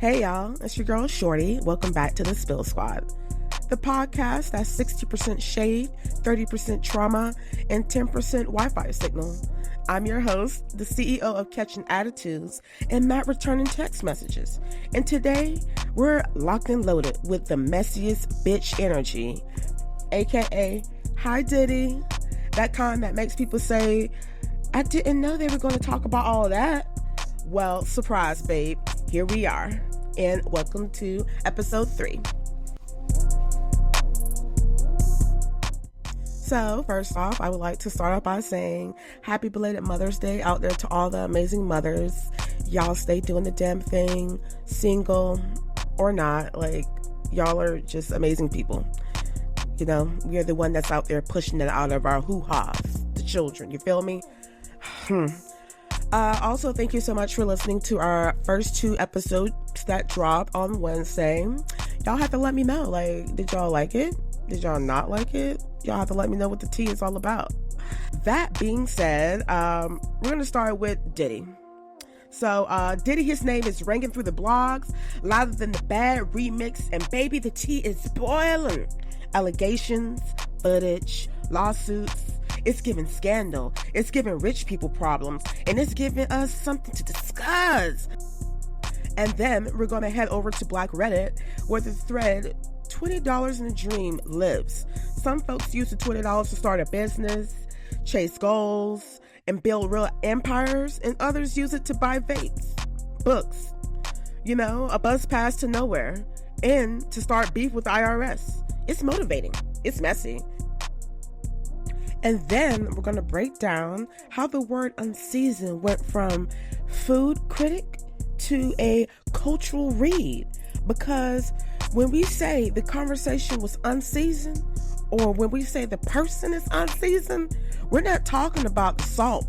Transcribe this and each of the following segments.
Hey y'all, it's your girl Shorty. Welcome back to the Spill Squad, the podcast that's 60% shade, 30% trauma, and 10% Wi-Fi signal. I'm your host, the CEO of Catching Attitudes and Matt Returning Text Messages. And today, we're locked and loaded with the messiest bitch energy, aka hi Diddy, that kind that makes people say, I didn't know they were going to talk about all that. Well, surprise, babe. Here we are, and welcome to episode 3. So, first off, I would like to start off by saying happy belated Mother's Day out there to all the amazing mothers. Y'all stay doing the damn thing, single or not. Like, y'all are just amazing people. You know, we are the one that's out there pushing it out of our hoo-has, the children. You feel me? Also, thank you so much for listening to our first 2 episodes that dropped on Wednesday. Y'all have to let me know, like, did y'all like it? Did y'all not like it? Y'all have to let me know what the tea is all about. That being said, we're going to start with Diddy. So, Diddy, his name is ringing through the blogs louder than the bad remix, and baby, the tea is boiling. Allegations, footage, lawsuits. It's giving scandal. It's giving rich people problems. And it's giving us something to discuss. And then we're going to head over to Black Reddit, where the thread $20 in a Dream lives. Some folks use the $20 to start a business, chase goals, and build real empires. And others use it to buy vapes, books, you know, a bus pass to nowhere, and to start beef with the IRS. It's motivating. It's messy. And then we're going to break down how the word unseasoned went from food critic to a cultural read. Because when we say the conversation was unseasoned, or when we say the person is unseasoned, we're not talking about the salt.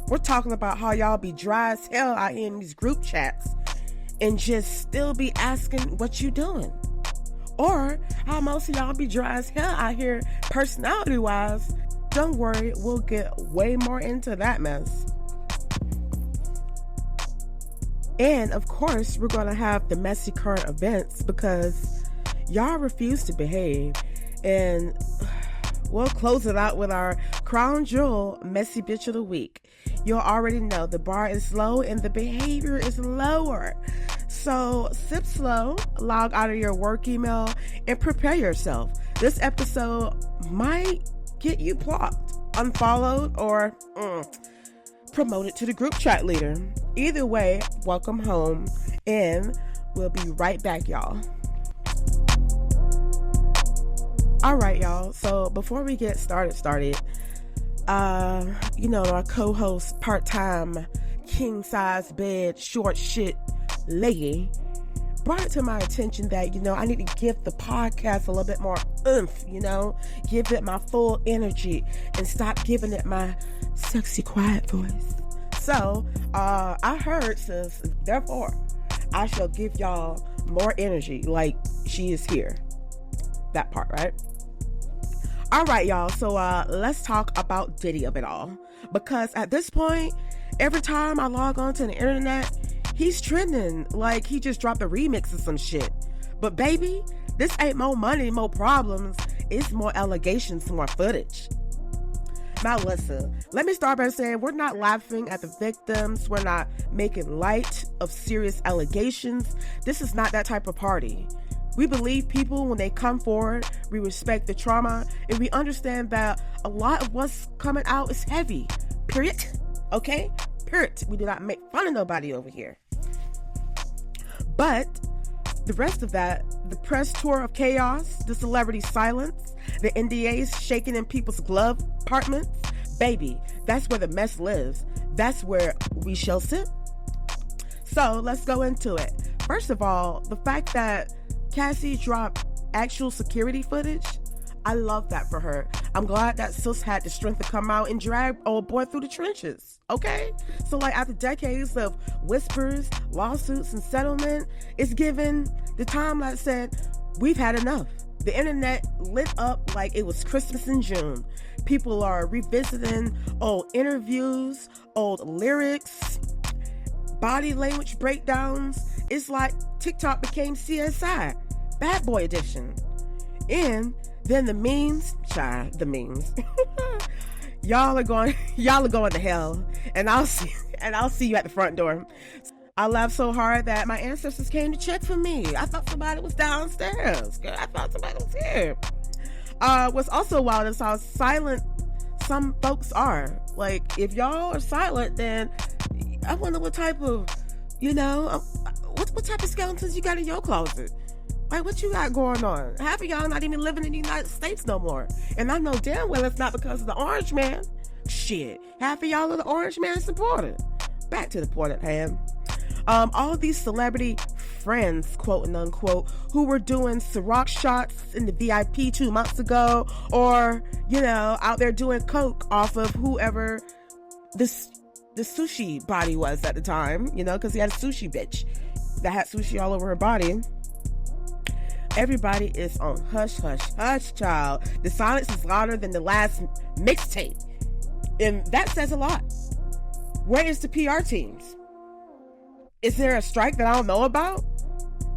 We're talking about how y'all be dry as hell out here in these group chats and just still be asking what you doing. Or how most of y'all be dry as hell out here personality-wise. Don't worry, we'll get way more into that mess. And of course, we're going to have the messy current events because y'all refuse to behave. And we'll close it out with our crown jewel, messy bitch of the week. You'll already know the bar is low and the behavior is lower. So sip slow, log out of your work email, and prepare yourself. This episode might get you blocked, unfollowed, or promoted to the group chat leader. Either way, welcome home, and we'll be right back, y'all. All right, y'all. So before we get started, our co-host, part-time, king-size bed, short shit lady brought it to my attention that, I need to give the podcast a little bit more oomph, give it my full energy and stop giving it my sexy, quiet voice. So, I heard, sis, therefore, I shall give y'all more energy like she is here. That part, right? All right, y'all. So, let's talk about Diddy of it all. Because at this point, every time I log on to the internet, he's trending like he just dropped a remix of some shit. But baby, this ain't more money, more problems. It's more allegations, more footage. Now listen, let me start by saying we're not laughing at the victims. We're not making light of serious allegations. This is not that type of party. We believe people when they come forward. We respect the trauma, and we understand that a lot of what's coming out is heavy. Period. Okay? Period. We do not make fun of nobody over here. But the rest of that, the press tour of chaos, the celebrity silence, the NDAs shaking in people's glove compartments, baby, that's where the mess lives. That's where we shall sit. So let's go into it. First of all, the fact that Cassie dropped actual security footage, I love that for her. I'm glad that sis had the strength to come out and drag old boy through the trenches. Okay? So like after decades of whispers, lawsuits, and settlement, it's given the time that said, we've had enough. The internet lit up like it was Christmas in June. People are revisiting old interviews, old lyrics, body language breakdowns, It's like TikTok became CSI, Bad Boy Edition. And then the memes, the memes. y'all are going to hell, and I'll see you at the front door. I laughed so hard that my ancestors came to check for me. I thought somebody was downstairs. I thought somebody was here. What's also wild is how silent some folks are. Like, if y'all are silent, then I wonder what type of, what type of skeletons you got in your closet. Like, what you got going on? Half of y'all not even living in the United States no more. And I know damn well it's not because of the Orange Man. Shit. Half of y'all are the Orange Man supporters. Back to the point at hand. All of these celebrity friends, quote and unquote, who were doing Ciroc shots in the VIP 2 months ago, or, out there doing coke off of whoever the sushi body was at the time, because he had a sushi bitch that had sushi all over her body. Everybody is on hush, hush, hush, child. The silence is louder than the last mixtape. And that says a lot. Where is the PR teams? Is there a strike that I don't know about?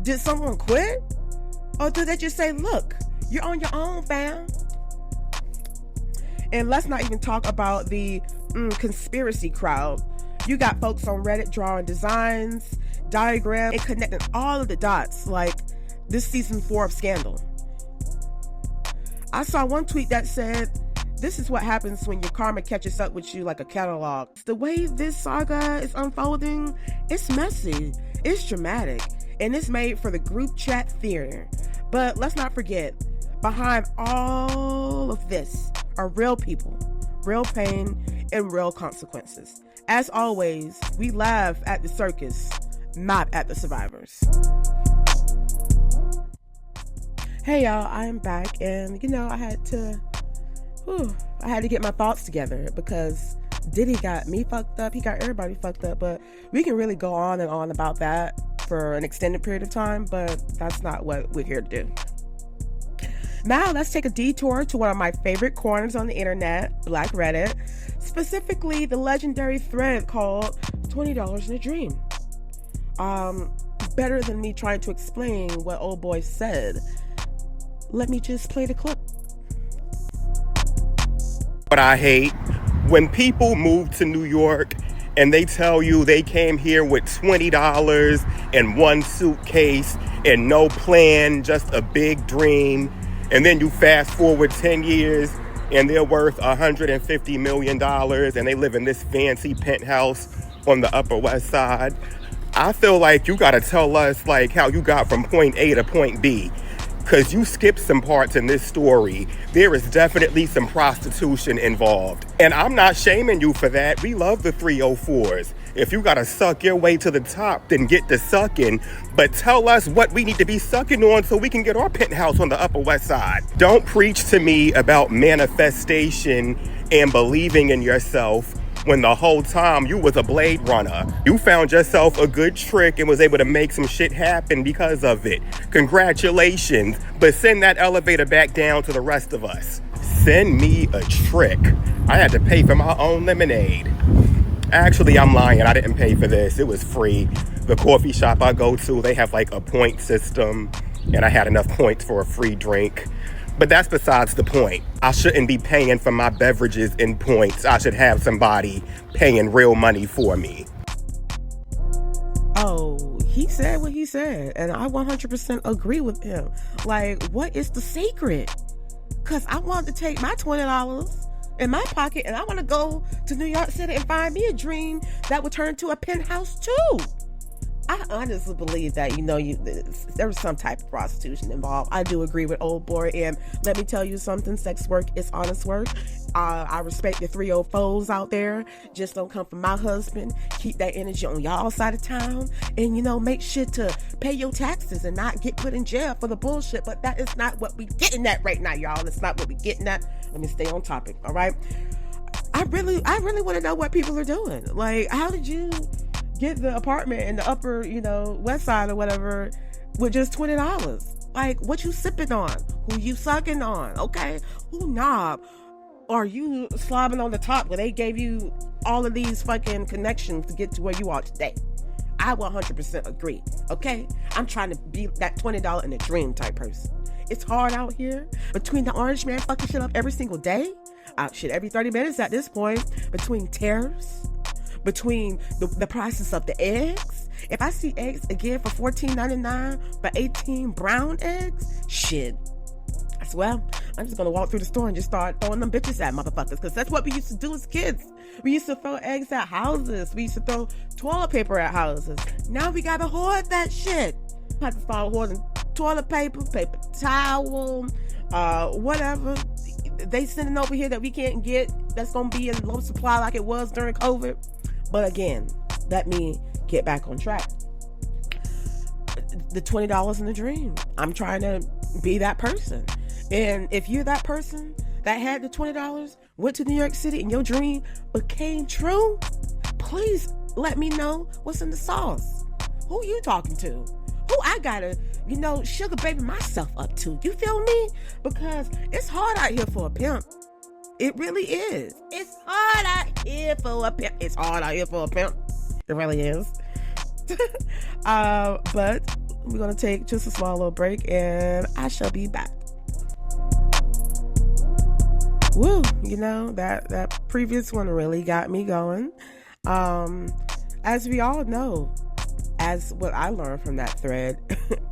Did someone quit? Or did they just say, look, you're on your own, fam? And let's not even talk about the conspiracy crowd. You got folks on Reddit drawing designs, diagrams, and connecting all of the dots like this season 4 of Scandal. I saw one tweet that said, this is what happens when your karma catches up with you like a catalog. The way this saga is unfolding, it's messy, it's dramatic, and it's made for the group chat theater. But let's not forget, behind all of this are real people, real pain, and real consequences. As always, we laugh at the circus, not at the survivors. Hey y'all, I am back, and I had to get my thoughts together because Diddy got me fucked up. He got everybody fucked up, but we can really go on and on about that for an extended period of time, but that's not what we're here to do. Now let's take a detour to one of my favorite corners on the internet, Black Reddit, specifically the legendary thread called $20 in a Dream. Better than me trying to explain what old boy said, let me just play the clip. What I hate, when people move to New York and they tell you they came here with $20 and one suitcase and no plan, just a big dream, and then you fast forward 10 years and they're worth $150 million and they live in this fancy penthouse on the Upper West Side. I feel like you gotta tell us like how you got from point A to point B. Because you skipped some parts in this story. There is definitely some prostitution involved. And I'm not shaming you for that. We love the 304s. If you gotta suck your way to the top, then get to sucking. But tell us what we need to be sucking on so we can get our penthouse on the Upper West Side. Don't preach to me about manifestation and believing in yourself when the whole time you was a Blade Runner. You found yourself a good trick and was able to make some shit happen because of it. Congratulations, but send that elevator back down to the rest of us. Send me a trick. I had to pay for my own lemonade. Actually, I'm lying. I didn't pay for this. It was free. The coffee shop I go to, they have like a point system, and I had enough points for a free drink. But that's besides the point. I shouldn't be paying for my beverages in points. I should have somebody paying real money for me. Oh, he said what he said, and I 100% agree with him. Like, what is the secret? Because I want to take my $20 in my pocket, and I want to go to New York City and find me a dream that would turn into a penthouse too. I honestly believe that, there was some type of prostitution involved. I do agree with old boy, and let me tell you something, sex work is honest work. I respect the 304s out there. Just don't come from my husband. Keep that energy on y'all side of town, and make sure to pay your taxes and not get put in jail for the bullshit. But that is not what we getting at right now, y'all. It's not what we getting at. Let me stay on topic, all right? I really want to know what people are doing. Like, how did you get the apartment in the Upper, West Side or whatever with just $20? Like, what you sipping on? Who you sucking on? Okay, who knob? Are you slobbing on the top where they gave you all of these fucking connections to get to where you are today? I 100% agree. Okay, I'm trying to be that $20 in a dream type person. It's hard out here between the orange man fucking shit up every single day. Shit, every 30 minutes at this point. Between tariffs, between the prices of the eggs. If I see eggs again for $14.99 for 18 brown eggs, shit. I swear, I'm just gonna walk through the store and just start throwing them bitches at motherfuckers, because that's what we used to do as kids. We used to throw eggs at houses. We used to throw toilet paper at houses. Now we gotta hoard that shit. I have to start hoarding toilet paper towel, whatever they sending over here that we can't get, that's gonna be in low supply like it was during COVID. But again, let me get back on track. The $20 in the dream. I'm trying to be that person. And if you're that person that had the $20, went to New York City, and your dream became true, please let me know what's in the sauce. Who you talking to? Who I gotta, sugar baby myself up to? You feel me? Because it's hard out here for a pimp. It really is. It's hard out here for a pimp. It's hard out here for a pimp. It really is. But we're gonna take just a small little break, and I shall be back. Woo, that previous one really got me going. As we all know, as what I learned from that thread,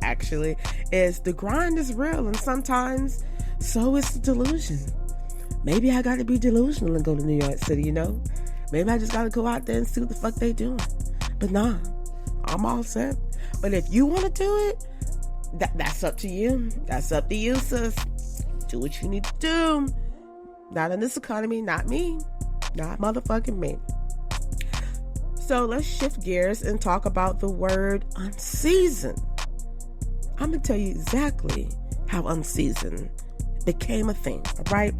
actually, is the grind is real, and sometimes so is the delusion. Maybe I got to be delusional and go to New York City, Maybe I just got to go out there and see what the fuck they doing. But nah, I'm all set. But if you want to do it, that's up to you. That's up to you, sis. Do what you need to do. Not in this economy, not me. Not motherfucking me. So let's shift gears and talk about the word unseasoned. I'm going to tell you exactly how unseasoned became a thing, all right?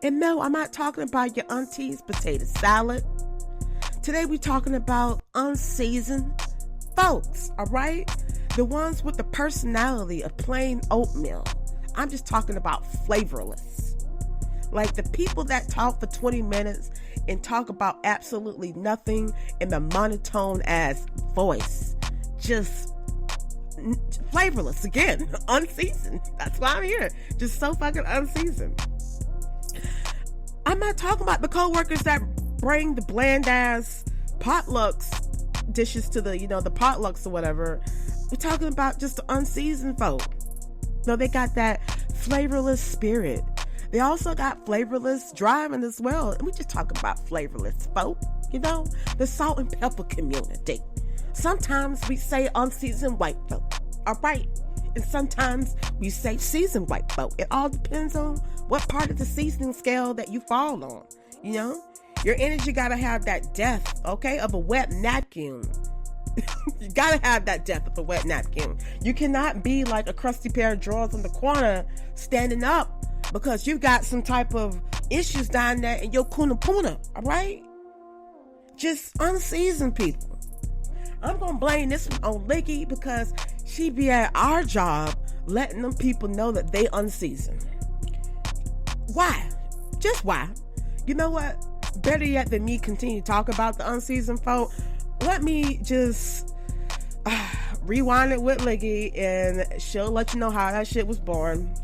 And no, I'm not talking about your auntie's potato salad. Today we're talking about unseasoned folks, all right? The ones with the personality of plain oatmeal. I'm just talking about flavorless. Like the people that talk for 20 minutes and talk about absolutely nothing in the monotone ass voice. Just flavorless. Again, unseasoned. That's why I'm here. Just so fucking unseasoned. I'm not talking about the coworkers that bring the bland ass potlucks dishes to the potlucks or whatever. We're talking about just the unseasoned folk. No, they got that flavorless spirit. They also got flavorless driving as well. And we just talking about flavorless folk, the salt and pepper community. Sometimes we say unseasoned white folk, all right? And sometimes we say seasoned white folk. It all depends on what part of the seasoning scale that you fall on, Your energy gotta have that depth, okay, of a wet napkin. You gotta have that depth of a wet napkin. You cannot be like a crusty pair of drawers in the corner standing up because you've got some type of issues down there in your kuna puna, all right? Just unseasoned people. I'm gonna blame this one on Licky because she be at our job letting them people know that they unseasoned. Why? Just why? You know what? Better yet than me continue to talk about the unseasoned folk, let me just rewind it with Licky and she'll let you know how that shit was born.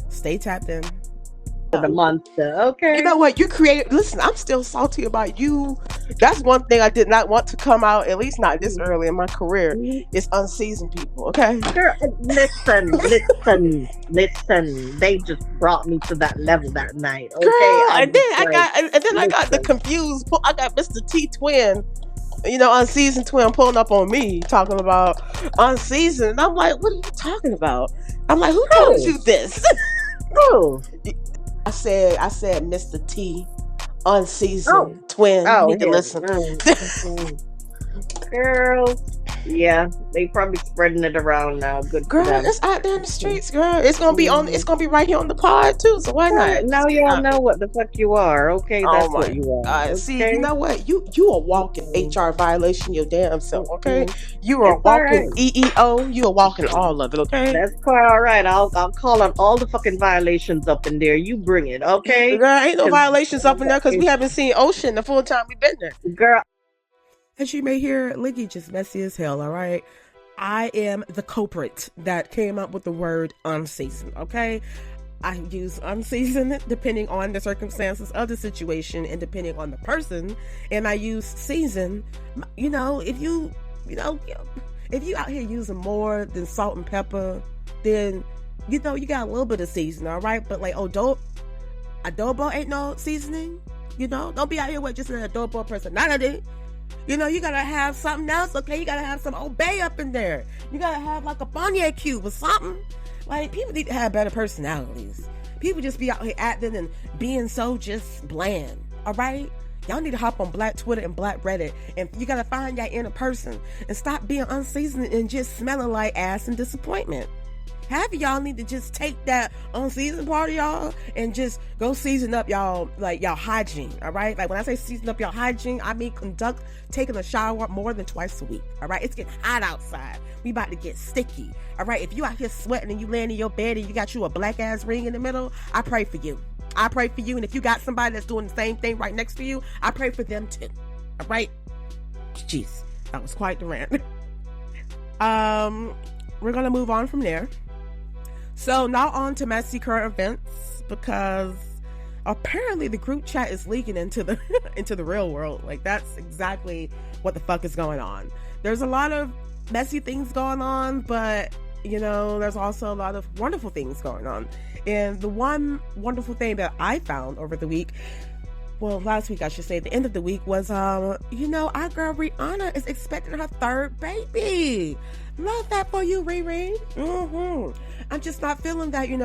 Stay tapped in. The monster, okay. You know what? You created. Listen, I'm still salty about you. That's one thing I did not want to come out, at least not this early in my career. It's unseasoned people, okay? Girl, listen. They just brought me to that level that night, okay? Girl, and then I got the confused. I got Mr. T Twin, unseasoned twin pulling up on me talking about unseasoned. And I'm like, what are you talking about? I'm like, who told you this? Who? I said, Mr. T, unseasoned twin. You need to listen. Girl, yeah, they probably spreading it around now. Good girl, for them. It's out there in the streets, girl. It's gonna be on. It's gonna be right here on the pod too. So why not? Now y'all know what the fuck you are. Okay, that's what you are. Okay? See, you know what? You are walking HR violation your damn self. Okay, you are walking EEO. You are walking all of it. Okay, that's quite all right. I'll call on all the fucking violations up in there. You bring it, okay? Girl, ain't no violations up in there because we haven't seen Ocean the full time we've been there. Girl. As you may hear, Liggy just messy as hell, all right? I am the culprit that came up with the word unseasoned, okay? I use unseasoned depending on the circumstances of the situation and depending on the person. And I use seasoned, if you out here using more than salt and pepper, then, you got a little bit of seasoning, all right? But like, adobo ain't no seasoning, Don't be out here with just an adobo personality. You gotta have something else, okay? You gotta have some Old Bay up in there. You gotta have like a Bonnier cube or something. Like, people need to have better personalities. People just be out here acting and being so just bland, all right? Y'all need to hop on Black Twitter and Black Reddit, and you gotta find that inner person and stop being unseasoned and just smelling like ass and disappointment. Half of y'all need to just take that unseasoned part of y'all and just go season up y'all hygiene, all right? Like, when I say season up y'all hygiene, I mean taking a shower more than twice a week, all right? It's getting hot outside. We about to get sticky, all right? If you out here sweating and you laying in your bed and you got you a black ass ring in the middle, I pray for you. I pray for you. And if you got somebody that's doing the same thing right next to you, I pray for them too, all right? Jeez, that was quite the rant. We're gonna move on from there. So now on to messy current events, because apparently the group chat is leaking into the into the real world. Like, that's exactly what the fuck is going on. There's a lot of messy things going on, but there's also a lot of wonderful things going on. And the one wonderful thing that I found over the week, well, last week I should say, the end of the week, was our girl Rihanna is expecting her third baby. Love that for you, Riri. I'm just not feeling that, you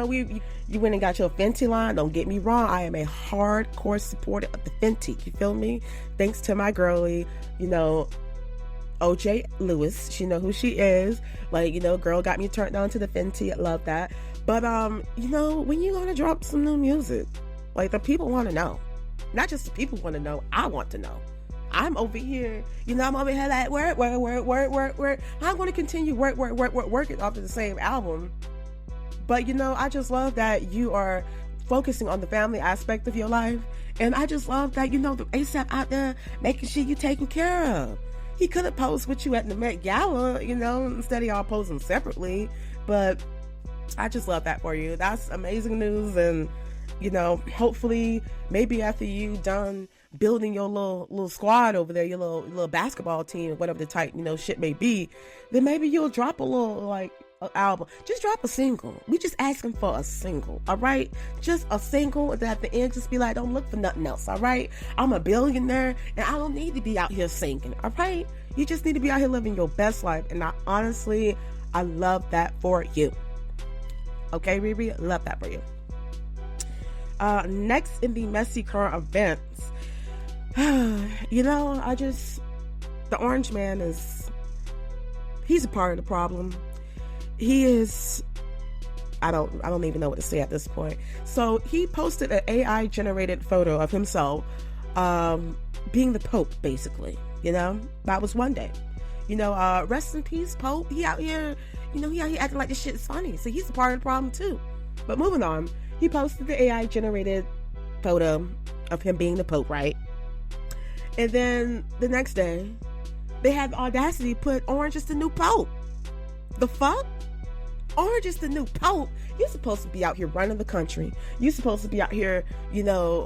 went and got your Fenty line. Don't get me wrong. I am a hardcore supporter of the Fenty. You feel me? Thanks to my girlie, OJ Lewis. She know who she is. Like, girl got me turned on to the Fenty. I love that. But, when you gonna drop some new music? Like, the people want to know. Not just the people want to know. I want to know. I'm over here, I'm over here like, work. I'm going to continue working off of the same album. But, I just love that you are focusing on the family aspect of your life. And I just love that, the ASAP out there making sure you taken care of. He could have posed with you at the Met Gala, instead of y'all posing separately. But I just love that for you. That's amazing news. And, hopefully, maybe after you done building your little squad over there, your little basketball team, whatever the type, shit may be, then maybe you'll drop a little, album. Just drop a single. We just asking for a single, all right? Just a single, and at the end, just be like, don't look for nothing else, all right? I'm a billionaire, and I don't need to be out here singing, all right? You just need to be out here living your best life, and I love that for you. Okay, Riri? Love that for you. Next in the messy current events, the Orange Man he's a part of the problem. He is, I don't even know what to say at this point. So he posted an AI generated photo of himself, being the Pope, basically, that was one day, rest in peace, Pope. He out here acting like this shit is funny. So he's a part of the problem too. But moving on, he posted the AI generated photo of him being the Pope, right? And then the next day, they had the audacity to put Orange is the new Pope. The fuck? Orange is the new Pope. You're supposed to be out here running the country. You're supposed to be out here,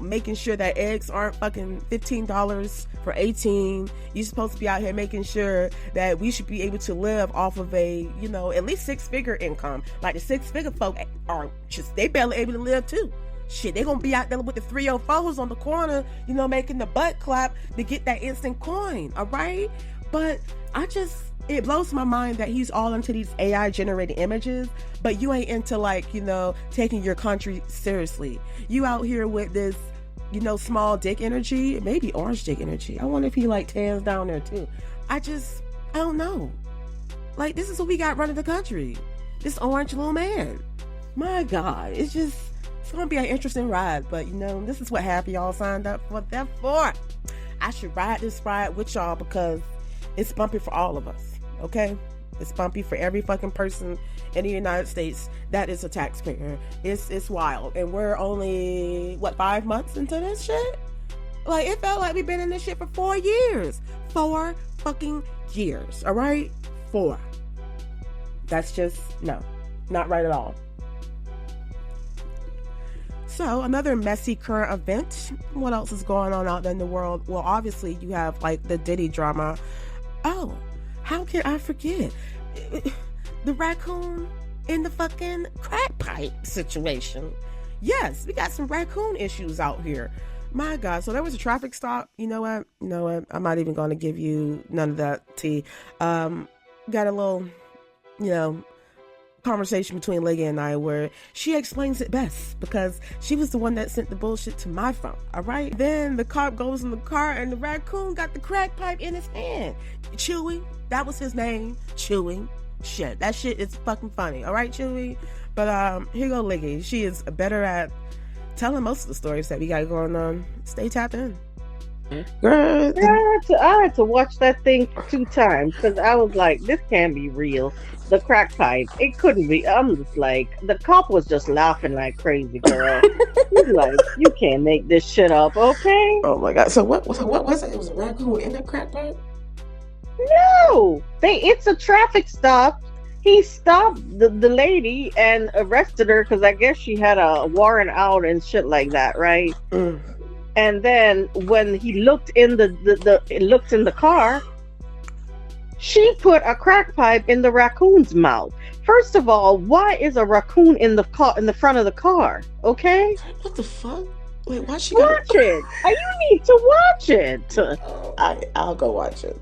making sure that eggs aren't fucking $15 for 18. You're supposed to be out here making sure that we should be able to live off of a, at least 6-figure income. Like, the 6-figure folk they barely able to live too. Shit, they gonna be out there with the 304s on the corner, making the butt clap to get that instant coin, all right? But it blows my mind that he's all into these AI generated images, but you ain't into taking your country seriously. You out here with this, small dick energy, maybe orange dick energy. I wonder if he tans down there too. I don't know. This is what we got running the country. This orange little man. My God, it's gonna be an interesting ride, but this is what half of y'all signed up for. Therefore, I should ride this ride with y'all because it's bumpy for all of us. Okay, it's bumpy for every fucking person in the United States that is a taxpayer. It's wild, and we're only 5 months into this shit. It felt like we've been in this shit for 4 years. 4 fucking years, all right? 4. That's just, no, not right at all. So, another messy current event. What else is going on out there in the world? Well, obviously, you have, like, the Diddy drama. Oh, how can I forget? The raccoon in the fucking crack pipe situation. Yes, we got some raccoon issues out here. My God. So there was a traffic stop. You know what? I'm not even going to give you none of that tea. Got a little, conversation between Ligga and I where she explains it best because she was the one that sent the bullshit to my phone. All right. Then the cop goes in the car and the raccoon got the crack pipe in his hand. Chewy. That was his name. Chewy. Shit. That shit is fucking funny. All right, Chewy. But here go Liggy. She is better at telling most of the stories that we got going on. Stay tapped in. Girl, I had to watch that thing 2 times because I was like, this can't be real. The crack pipe, it couldn't be. I'm just like, the cop was just laughing like crazy, girl. He's like, you can't make this shit up, okay? Oh my God. So what was it? It was a raccoon in the crack pipe? No, it's a traffic stop. He stopped the lady and arrested her because I guess she had a warrant out and shit like that, right? Mm. And then when he looked in the car, she put a crack pipe in the raccoon's mouth. First of all, why is a raccoon in the front of the car? Okay? What the fuck? Wait, why she watch it? You need to watch it. I'll go watch it.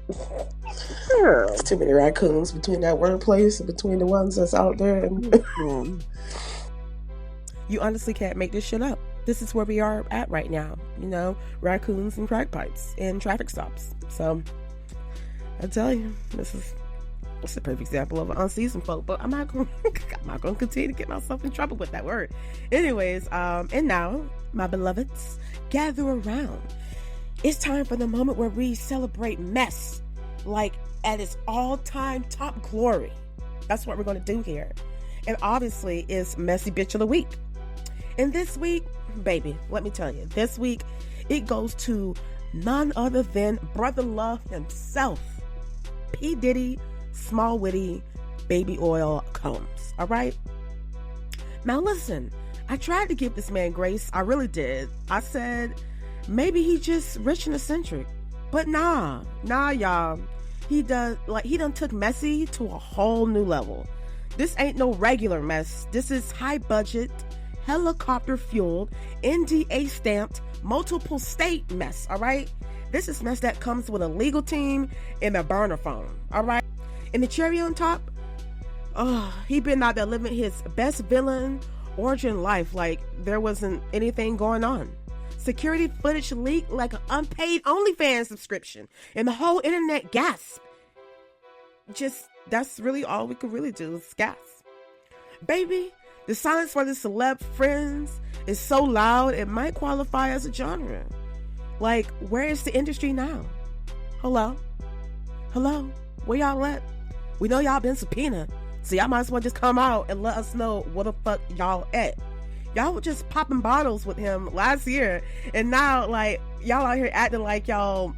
Sure. There's too many raccoons between that workplace and between the ones that's out there. And you honestly can't make this shit up. This is where we are at right now. Raccoons and crack pipes and traffic stops. So I tell you, it's a perfect example of an unseasoned folk. But I'm not going to continue to get myself in trouble with that word. Anyways, and now, my beloveds, gather around. It's time for the moment where we celebrate mess, like at its all-time top glory. That's what we're going to do here. And obviously, it's Messy Bitch of the Week. And this week, baby, let me tell you, this week, it goes to none other than Brother Love himself, P. Diddy, Small Witty, Baby Oil Combs. All right? Now listen, I tried to give this man grace. I really did. I said, maybe he just rich and eccentric. But nah, y'all. He done took messy to a whole new level. This ain't no regular mess. This is high budget, helicopter fueled, NDA stamped, multiple state mess, all right? This is mess that comes with a legal team and a burner phone, all right? And the cherry on top, he been out there living his best villain origin life like there wasn't anything going on. Security footage leaked like an unpaid OnlyFans subscription, and the whole internet gasped. That's really all we could really do is gasp. Baby, the silence for the celeb friends is so loud it might qualify as a genre. Like, where is the industry now? Hello? Where y'all at? We know y'all been subpoenaed, so y'all might as well just come out and let us know where the fuck y'all at. Y'all were just popping bottles with him last year, and now, like, y'all out here acting like y'all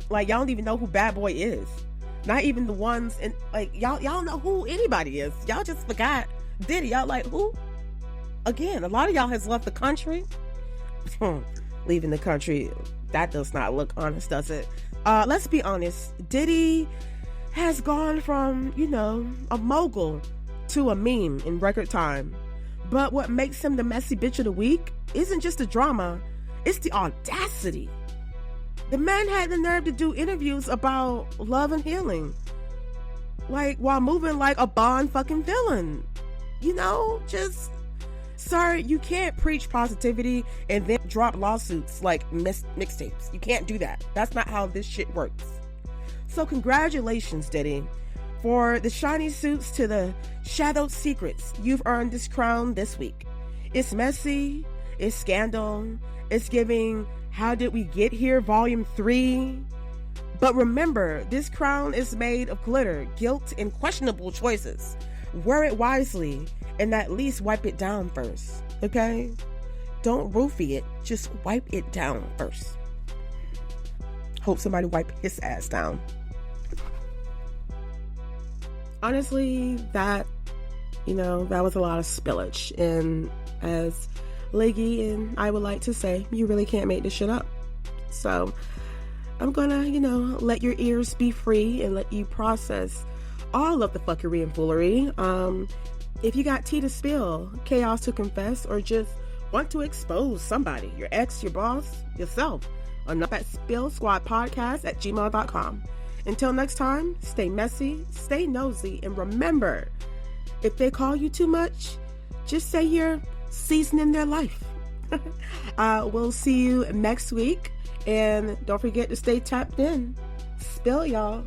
don't even know who Bad Boy is. Not even the ones, and like, y'all don't know who anybody is. Y'all just forgot Diddy. Y'all like, who? Again, a lot of y'all has left the country. Leaving the country, that does not look honest, does it? Let's be honest. Diddy has gone from, a mogul to a meme in record time. But what makes him the messy bitch of the week isn't just the drama, it's the audacity. The man had the nerve to do interviews about love and healing, like, while moving like a Bond fucking villain. Sir, you can't preach positivity and then drop lawsuits like mixtapes. You can't do that. That's not how this shit works. So congratulations, Diddy. For the shiny suits to the shadowed secrets, you've earned this crown this week. It's messy, it's scandal, it's giving How Did We Get Here Volume 3. But remember, this crown is made of glitter, guilt, and questionable choices. Wear it wisely and at least wipe it down first, okay? Don't roofie it, just wipe it down first. Hope somebody wipe his ass down. Honestly, that was a lot of spillage. And as Leggy and I would like to say, you really can't make this shit up. So I'm gonna, let your ears be free and let you process all of the fuckery and foolery. If you got tea to spill, chaos to confess, or just want to expose somebody, your ex, your boss, yourself, enough at spillsquadpodcast@gmail.com. Until next time, stay messy, stay nosy, and remember, if they call you too much, just say you're seasoning their life. We'll see you next week, and don't forget to stay tapped in. Spill, y'all.